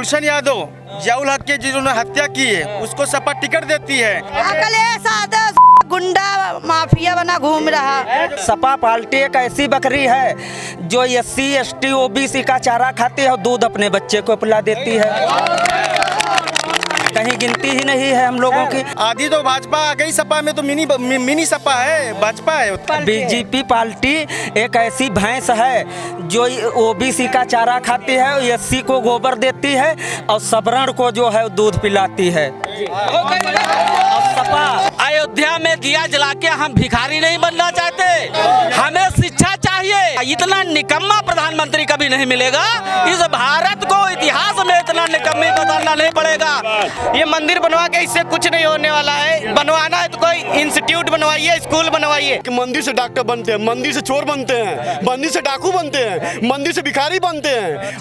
गुलशन यादव जयाउल हक की जिन्होंने हत्या की है उसको सपा टिकट देती है। अखिलेश यादव गुंडा माफिया बना घूम रहा। सपा पार्टी एक ऐसी बकरी है जो SC ST OBC का चारा खाती है और दूध अपने बच्चे को पिला देती है। कहीं गिनती ही नहीं है हम लोगों की। आधी तो भाजपा आ गई, सपा में तो मिनी सपा है, भाजपा है। BJP पार्टी एक ऐसी भैंस है जो OBC का चारा खाती है, SC को गोबर देती है और सवर्ण को जो है दूध पिलाती है। सपा अयोध्या में दिया जला के हम भिखारी नहीं बनना चाहते, हमें शिक्षा चाहिए। इतना निकम्मा प्रधानमंत्री कभी नहीं मिलेगा। इस भारत को इतिहास में इतना निकम्मी बताना नहीं पड़ेगा। ये मंदिर बनवा के इससे कुछ नहीं होने वाला है। बनवाना है तो कोई इंस्टीट्यूट बनवाइए, स्कूल बनवाइए। मंदिर से डॉक्टर बनते हैं, मंदिर से चोर बनते हैं, मंदिर से डाकू बनते हैं, मंदिर से भिखारी बनते हैं,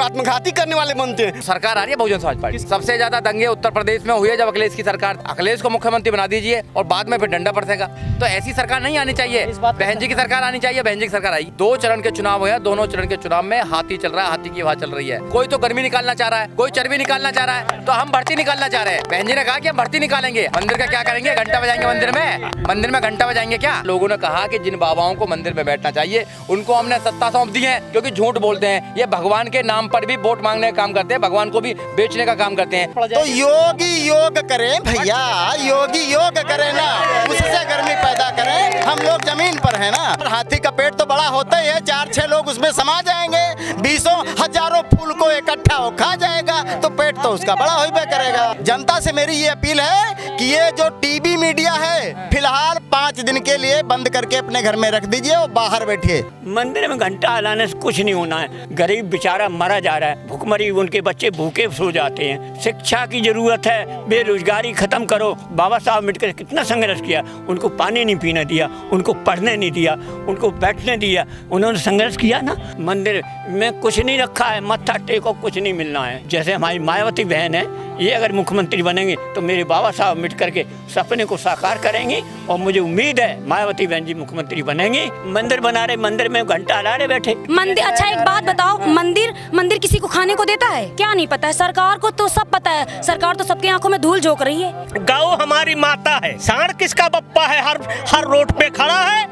आत्मघाती करने वाले बनते हैं। सरकार आ रही है बहुजन समाज पार्टी। सबसे ज्यादा दंगे उत्तर प्रदेश में हुए जब अखिलेश की सरकार। अखिलेश को मुख्यमंत्री बना दीजिए और बाद में फिर डंडा बरसेगा। तो ऐसी सरकार नहीं आनी चाहिए। बहन जी की सरकार आनी चाहिए। बहन जी की सरकार आई। 2 चरण के चुनाव हुए, दोनों चरण के चुनाव में हाथी चल रहा है, हाथी की हवा चल रही है। कोई तो गर्मी निकालना चाह रहा है, कोई चर्बी निकालना चाह रहा है, तो हम भर्ती निकालना चाह रहे हैं। बहन जी ने कहा कि हम भर्ती निकालेंगे। मंदिर का क्या करेंगे? घंटा बजाएंगे मंदिर में घंटा बजाएंगे क्या? लोगों ने कहा कि जिन बाबाओं को मंदिर में बैठना चाहिए उनको हमने सत्ता सौंप दी है, क्योंकि झूठ बोलते हैं। ये भगवान के नाम पर भी वोट मांगने का काम करते हैं, भगवान को भी बेचने का काम करते हैं। तो योगी योग करें भैया, योगी योग करें ना, उससे गर्मी पैदा करें। हम लोग जमीन पर है ना। हाथी का पेट तो बड़ा होता ही है, 4-6 लोग उसमें समा जाएंगे, 20 हजारों फूल को इकट्ठा हो खा जाएगा, तो पेट तो उसका बड़ा हो ही करेगा। जनता से मेरी ये अपील है कि ये जो टीवी मीडिया है फिलहाल 5 दिन के लिए बंद करके अपने घर में रख दीजिए और बाहर बैठिए। मंदिर में घंटा हिलाने से कुछ नहीं होना है। गरीब बेचारा मरा जा रहा है, भूखमरी, उनके बच्चे भूखे सो जाते हैं। शिक्षा की जरूरत है, बेरोजगारी खत्म करो। बाबा साहब अम्बेडकर कितना संघर्ष किया, उनको पानी नहीं पीने दिया, उनको पढ़ने नहीं दिया, उनको बैठने दिया, उन्होंने संघर्ष किया ना। मंदिर में कुछ नहीं रखा है, मत्था टेको, कुछ नहीं मिलना है। जैसे हमारी मायावती बहन है, ये अगर मुख्यमंत्री बनेंगे तो मेरे बाबा साहब अम्बेडकर के सपने को साकार करेंगी और मुझे उम्मीद है मायावती बहन जी मुख्यमंत्री बनेंगी। मंदिर बना रहे, मंदिर में घंटा ला रहे बैठे। मंदिर अच्छा, एक बात बताओ, मंदिर किसी को खाने को देता है? क्या नहीं पता है? सरकार को तो सब पता है। सरकार तो सबकी आंखों में धूल झोंक रही है। गौ हमारी माता है, सांड किसका बप्पा है? हर रोड पे खड़ा है,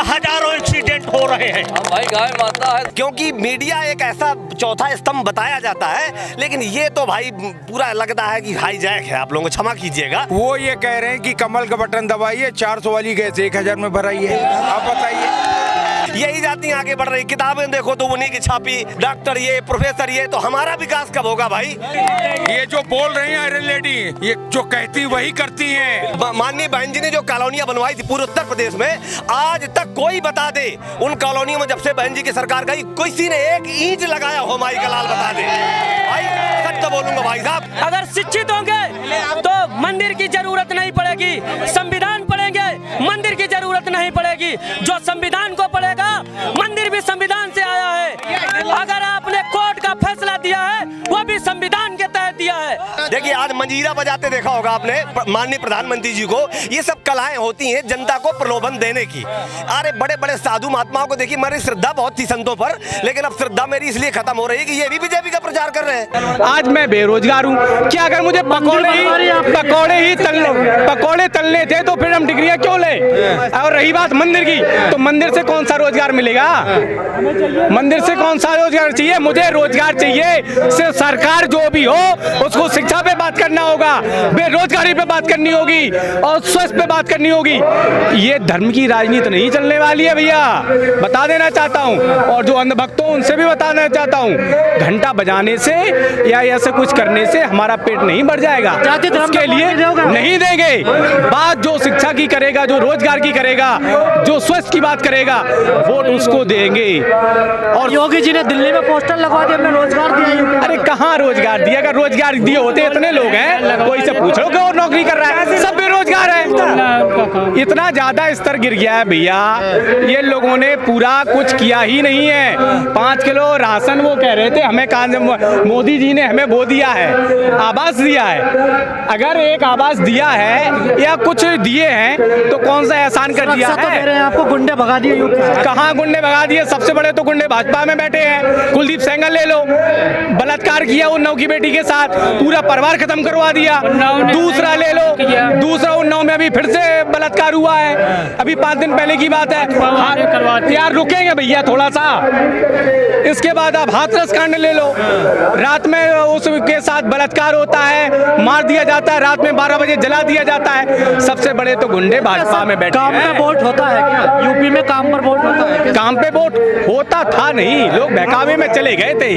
हजारों एक्सीडेंट हो रहे हैं। भाई गाय माता है। क्योंकि मीडिया एक ऐसा चौथा स्तंभ बताया जाता है, लेकिन ये तो भाई पूरा लगता है कि हाईजैक है। आप लोगों को क्षमा कीजिएगा। वो ये कह रहे हैं कि कमल का बटन दबाइए, 400 वाली गैस 1000 में भराइए। आप बताइए। यही जाती आगे बढ़ रही। किताबें देखो तो उन्हीं की छापी, डॉक्टर ये, प्रोफेसर ये, तो हमारा विकास कब होगा भाई? ये जो बोल रही हैं आयरन लेडी, ये जो कहती वही करती हैं। माननीय बहन जी ने जो कॉलोनियां बनवाई थी पूरे उत्तर प्रदेश में, आज तक कोई बता दे उन कॉलोनियों में जब से बहन जी की सरकार गई किसी ने एक ईंट लगाया हो? माई का लाल बता दे भाई, सच तो बोलूंगा भाई साहब। अगर शिक्षित होंगे तो मंदिर की जरूरत नहीं पड़ेगी, संविधान पढ़ेंगे, मंदिर की जरूरत नहीं पड़ेगी। जो संविधान को पढ़ेगा, मंदिर भी संविधान से आया है। अगर आपने कोर्ट का फैसला दिया है वो भी संविधान के तहत दिया है। देखिए आज मंजीरा बजाते देखा होगा आपने माननीय प्रधानमंत्री जी को। ये सब कलाएं होती हैं जनता को प्रलोभन देने की। अरे बड़े बड़े साधु महात्माओं को देखिए, मेरी श्रद्धा बहुत थी संतों पर, लेकिन अब श्रद्धा मेरी इसलिए खत्म हो रही है कि ये भी बीजेपी का प्रचार कर रहे हैं। आज मैं बेरोजगार हूँ, क्या अगर मुझे पकौड़े तलने थे तो फिर हम डिग्रियां क्यों ले? और रही बात मंदिर की, तो मंदिर से कौन सा रोजगार मिलेगा? मंदिर से कौन सा रोजगार चाहिए? मुझे रोजगार चाहिए। सिर्फ सरकार जो भी हो उसको शिक्षा पे बात करना होगा, बेरोजगारी पे बात करनी होगी और स्वास्थ्य पे बात करनी होगी। ये धर्म की राजनीति नहीं चलने वाली है भैया, बता देना चाहता हूँ। और जो अंधभक्त हो उनसे भी बताना चाहता हूँ, घंटा बजाने से या ऐसे कुछ करने से हमारा पेट नहीं बढ़ जाएगा, उसके लिए नहीं देंगे। बात जो शिक्षा की करेगा, जो रोजगार की करेगा, जो स्वास्थ्य की बात करेगा, वोट उसको देंगे। और योगी जी ने दिल्ली में पोस्टर लगवा दिया, हमने रोजगार दिया। अरे कहाँ रोजगार दिया? अगर रोजगार दिए होते कितने लोग हैं, कोई से पूछो कि और नौकरी कर रहा है, सब बेरोजगार है। इतना ज्यादा स्तर गिर गया है भैया, ये लोगों ने पूरा कुछ किया ही नहीं है। 5 किलो राशन वो कह रहे थे हमें, मोदी जी ने हमें वो दिया है, आवास दिया है। अगर एक आवास दिया है या कुछ दिए हैं तो कौन सा एहसान कर दिया है? आपको गुंडे भगा दिए, कहाँ गुंडे भगा दिए? सबसे बड़े तो गुंडे भाजपा में बैठे हैं। कुलदीप सेंगर ले लो, बलात्कार किया उन्नाव की बेटी के साथ, पूरा परिवार खत्म करवा दिया। दूसरा ले लो, दूसरा उन्नाव में अभी फिर से बलात्कार हुआ है, अभी 5 दिन पहले की बात है। यार रुकेंगे भैया थोड़ा सा। इसके बाद आप हाथरस कांड ले लो, रात में उसके साथ बलात्कार होता है, मार दिया जाता है, रात में 12 बजे जला दिया जाता है। सबसे बड़े तो गुंडे भाजपा में बैठे हैं। काम पे वोट होता है क्या? यूपी में काम पर वोट होता है? काम पे वोट होता था नहीं, लोग बहकावे में चले गए थे।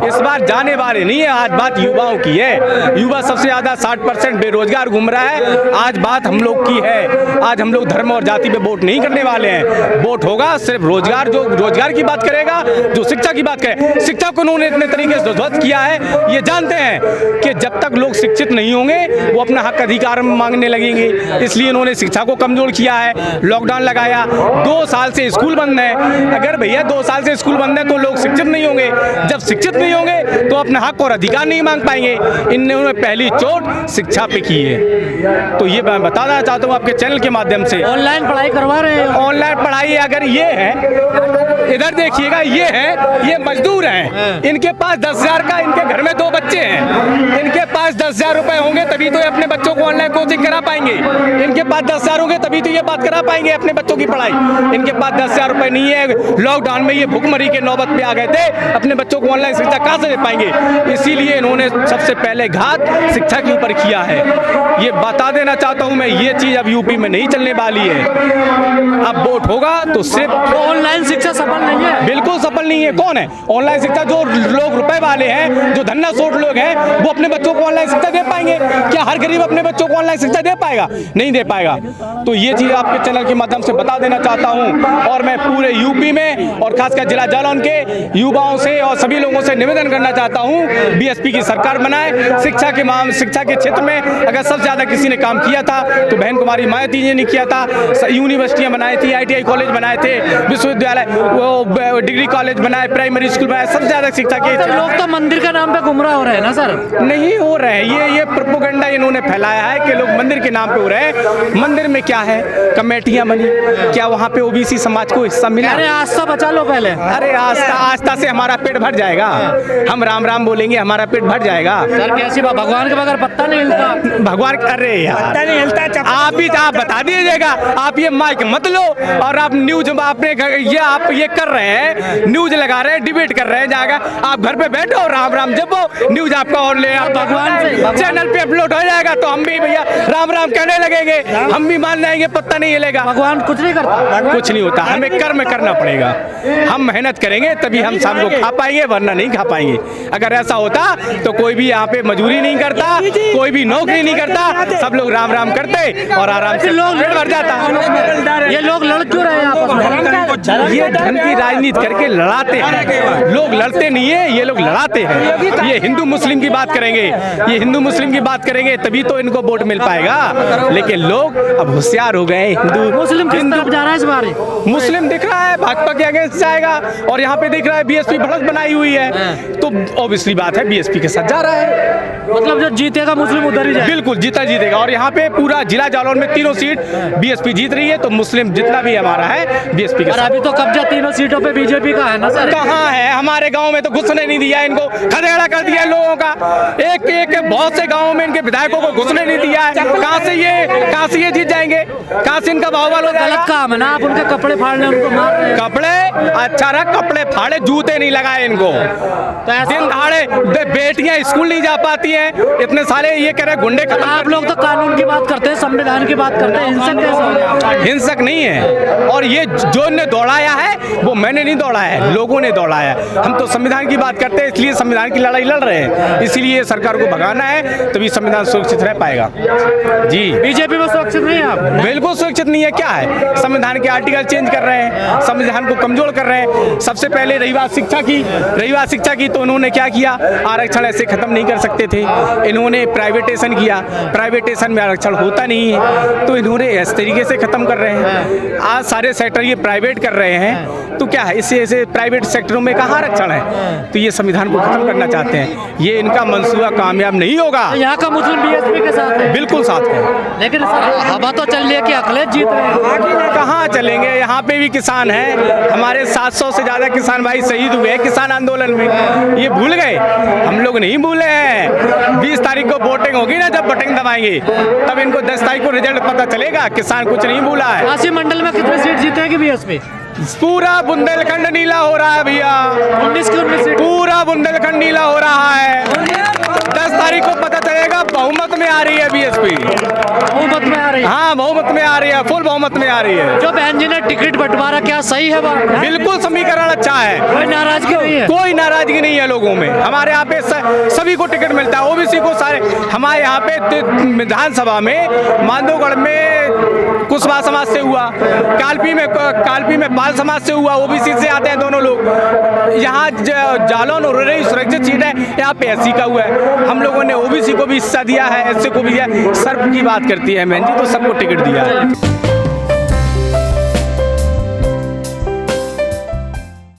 इस बार जाने वाले नहीं है। आज बात युवाओं की है, युवा सबसे ज्यादा 60% बेरोजगार घूम रहा है। आज बात हम लोग की है। आज हम लोग धर्म और जाति पे वोट नहीं करने वाले हैं। वोट होगा सिर्फ रोजगार, जो रोजगार की बात करेगा, जो शिक्षा की बात करे। शिक्षा को उन्होंने इतने तरीके से ध्वस्त किया है, ये जानते हैं कि जब तक लोग शिक्षित नहीं होंगे वो अपना हक अधिकार मांगने लगेंगे, इसलिए इन्होंने शिक्षा को कमजोर किया है। लॉकडाउन लगाया, 2 साल से स्कूल बंद है। अगर भैया 2 साल से स्कूल बंद है तो लोग शिक्षित नहीं होंगे, जब शिक्षित नहीं होंगे तो अपना हक और अधिकार नहीं मांग पाएंगे। इन्होंने पहली चोट शिक्षा पे की है। तो ये मैं बताना चाहता हूँ आपके चैनल के माध्यम से। ऑनलाइन पढ़ाई करवा रहे हैं? ऑनलाइन पढ़ाई अगर ये है, इधर देखिएगा, ये है, ये मजदूर हैं, इनके पास 10,000 का, इनके घर में 2 बच्चे हैं, इनके पास 10,000 रुपए होंगे तभी तो ये अपने बच्चों को ऑनलाइन कोचिंग करा पाएंगे। इनके पास 10,000 होंगे तभी तो ये बात करा पाएंगे अपने बच्चों की पढ़ाई। इनके पास 10,000 रुपए नहीं है। लॉकडाउन में ये भुखमरी के नौबत पे आ गए थे, अपने बच्चों को ऑनलाइन शिक्षा कहाँ से दे पाएंगे? इसीलिए इन्होंने सबसे पहले घात शिक्षा के ऊपर किया है। ये बता देना चाहता हूँ मैं, ये चीज अब यूपी में नहीं चलने वाली है। अब वोट होगा तो सिर्फ ऑनलाइन शिक्षा सफल नहीं है, बिल्कुल सफल नहीं है। कौन है ऑनलाइन शिक्षा? जो लोग रुपए वाले हैं, जो धन्ना सोट लोग हैं, वो अपने बच्चों को ऑनलाइन शिक्षा दे पाएंगे क्या? हर गरीब अपने बच्चों को ऑनलाइन शिक्षा दे पाएगा? नहीं दे पाएगा। तो ये चीज आपके चैनल के माध्यम से बता देना चाहता हूँ। और मैं पूरे यूपी में और खासकर जिला जालौन के युवाओं से और सभी लोगों से निवेदन करना चाहता हूँ, बीएसपी की सरकार बनाए। शिक्षा के क्षेत्र में अगर सबसे ज्यादा किसी ने काम किया था तो बहन कुमारी मायावती जी ने किया था। यूनिवर्सिटियां बनाई थी, ITI कॉलेज बनाए थे, विश्वविद्यालय, वो डिग्री कॉलेज बनाए, प्राइमरी स्कूल बनाए, सबसे ज्यादा शिक्षा की। लोग तो मंदिर के नाम पे गुमराह हो रहे हैं ना सर? नहीं हो रहे हैं, ये प्रोपेगेंडा इन्होंने फैलाया है कि लोग मंदिर के नाम पे हो रहे हैं। मंदिर में क्या है? कमेटियां बनी, क्या वहाँ पे ओबीसी समाज को हिस्सा मिला? अरे आस्था बचा लो पहले। अरे आस्था से हमारा पेट भर जाएगा, हम राम राम बोलेंगे हमारा पेट भर जाएगा। सर कैसी बात, भगवान के बगैर पत्ता नहीं हिलता। भगवान, अरे यार पत्ता नहीं हिलता। आप बता दीजिएगा, आप ये माइक मत लो और आप न्यूज आपने आप ये कर रहे हैं, न्यूज लगा रहे हैं, डिबेट कर रहे हैं, जाएगा आप घर पे बैठो राम राम जपो, न्यूज आपका और ले भगवान चैनल पे अपलोड हो जाएगा तो हम भी भैया राम राम कहने लगेंगे, हम भी मान जाएंगे, पत्ता नहीं हिलेगा। भगवान कुछ नहीं करता, कुछ नहीं होता, हमें कर्म करना पड़ेगा। हम मेहनत करेंगे तभी हम शाम को खा पाएंगे, वरना नहीं खा पाएंगे। अगर ऐसा होता तो कोई भी यहाँ पे मजदूरी नहीं करता, कोई भी नौकरी नहीं करता, सब लोग राम राम करते और आराम से लोग भर जाता। ये लोग लड़ क्यों रहे हैं आपस में? ये धन की राजनीति करके लड़ाते हैं, लोग लड़ते नहीं है, ये लोग लड़ाते हैं। ये हिंदू मुस्लिम की बात करेंगे, ये हिंदू मुस्लिम की बात करेंगे तभी तो इनको वोट मिल पाएगा। लेकिन लोग अब होशियार हो गए, हिंदू मुस्लिम किस तरफ जा रहा है इस बार? मुस्लिम दिख रहा है भाजपा के अगेंस्ट जाएगा और यहाँ पे दिख रहा है बीएसपी बढ़त बनाई हुई है, तो ऑब्वियसली बात है बीएसपी के साथ जा रहा है। मतलब जो जीतेगा मुस्लिम उधर ही जाएगा? बिल्कुल जीतेगा। और यहाँ पे पूरा जिला जालौन में 3 सीट बीएसपी जीत रही है, तो मुस्लिम जितना भी हमारा है बीएसपी के साथ। अभी तो कब्जा 3 सीटों पे बीजेपी का है ना सर? कहाँ है? हमारे गांव में तो घुसने नहीं दिया, इनको खदेड़ा कर दिया लोगों का। एक बहुत से गाँव में इनके विधायकों को घुसने नहीं दिया है। कहाँ से ये जीत जाएंगे? कहाँ से इनका बाहुबल हो जाएगा? गलत काम है ना, आप उनके कपड़े फाड़ने उनको मार रहे हैं। कपड़े अच्छा रहा, कपड़े फाड़े, जूते नहीं लगाए इनको। दिन दहाड़े बेटियां स्कूल नहीं जा पाती हैं, इतने सारे ये कह रहे गुंडे। आप लोग तो कानून की बात करते हैं, संविधान की बात करते हैं, हिंसक कैसे हो गए? हिंसक नहीं है। और ये ये जो ने दौड़ाया है वो मैंने नहीं दौड़ाया है, लोगों ने दौड़ाया है। हम तो संविधान की बात करते हैं, इसलिए संविधान की लड़ाई लड़ रहे हैं। इसीलिए सरकार को भगाना है, तभी संविधान सुरक्षित रह पाएगा। जी बीजेपी में सुरक्षित नहीं है आप? बिल्कुल सुरक्षित नहीं है। क्या है, संविधान के आर्टिकल चेंज कर रहे हैं, संविधान को कमजोर कर रहे हैं। सबसे पहले रही बात शिक्षा की तो उन्होंने क्या किया, आरक्षण ऐसे खत्म नहीं कर सकते थे, इन्होंने प्राइवेटेशन किया, प्राइवेटेशन में आरक्षण होता नहीं है तो इन्होंने इस तरीके से खत्म कर रहे हैं। आज सारे सेक्टर ये प्राइवेट कर रहे हैं, तो क्या है, इससे ऐसे प्राइवेट सेक्टरों में कहाँ आरक्षण है, तो ये संविधान को खत्म करना चाहते हैं। ये इनका मंसूबा कामयाब नहीं होगा। यहाँ का मुस्लिम बीएसपी के साथ है? बिल्कुल साथ है। लेकिन हवा तो चल रही है कि अखिलेश जीत रहे हैं। आगे कहाँ चलेंगे, यहाँ पे भी किसान हैं, हमारे 700 से ज़्यादा किसान भाई शहीद हुए हैं किसान आंदोलन में, ये भूल गए, हम लोग नहीं भूले हैं। 20 तारीख को वोटिंग होगी ना, जब बटन दबाएंगे तब इनको 10 तारीख को रिजल्ट पता चलेगा। किसान कुछ नहीं भूला है। काशी मंडल में कितने सीट जीतेगी बीएसपी? पूरा बुंदेलखंड नीला हो रहा है भैया, 19 की 19 सीट, पूरा बुंदेलखंड नीला हो रहा है। 10 तारीख को पता चलेगा, बहुमत में आ रही है बीएसपी, बहुमत में आ रही है। हाँ बहुमत में आ रही है, फुल बहुमत में आ रही है। जो बहन जी ने टिकट बंटवारा, क्या सही है बात? बिल्कुल समीकरण अच्छा है, कोई नाराजगी नहीं है? कोई नाराजगी नहीं है लोगों में। हमारे यहाँ पे सभी को टिकट मिलता है, ओबीसी को सारे। हमारे यहाँ पे विधानसभा में मांडोगढ़ में कुशवाहा समाज से हुआ, कालपी में पाल समाज से हुआ, ओबीसी से आते हैं दोनों लोग। यहाँ जालौन और उरई सुरक्षित सीट है, यहाँ पे एससी का हुआ है। हम लोगों ने ओबीसी को भी हिस्सा दिया है, एससी को भी दिया है। सर्व की बात करती है बहन जी, तो सबको टिकट दिया है।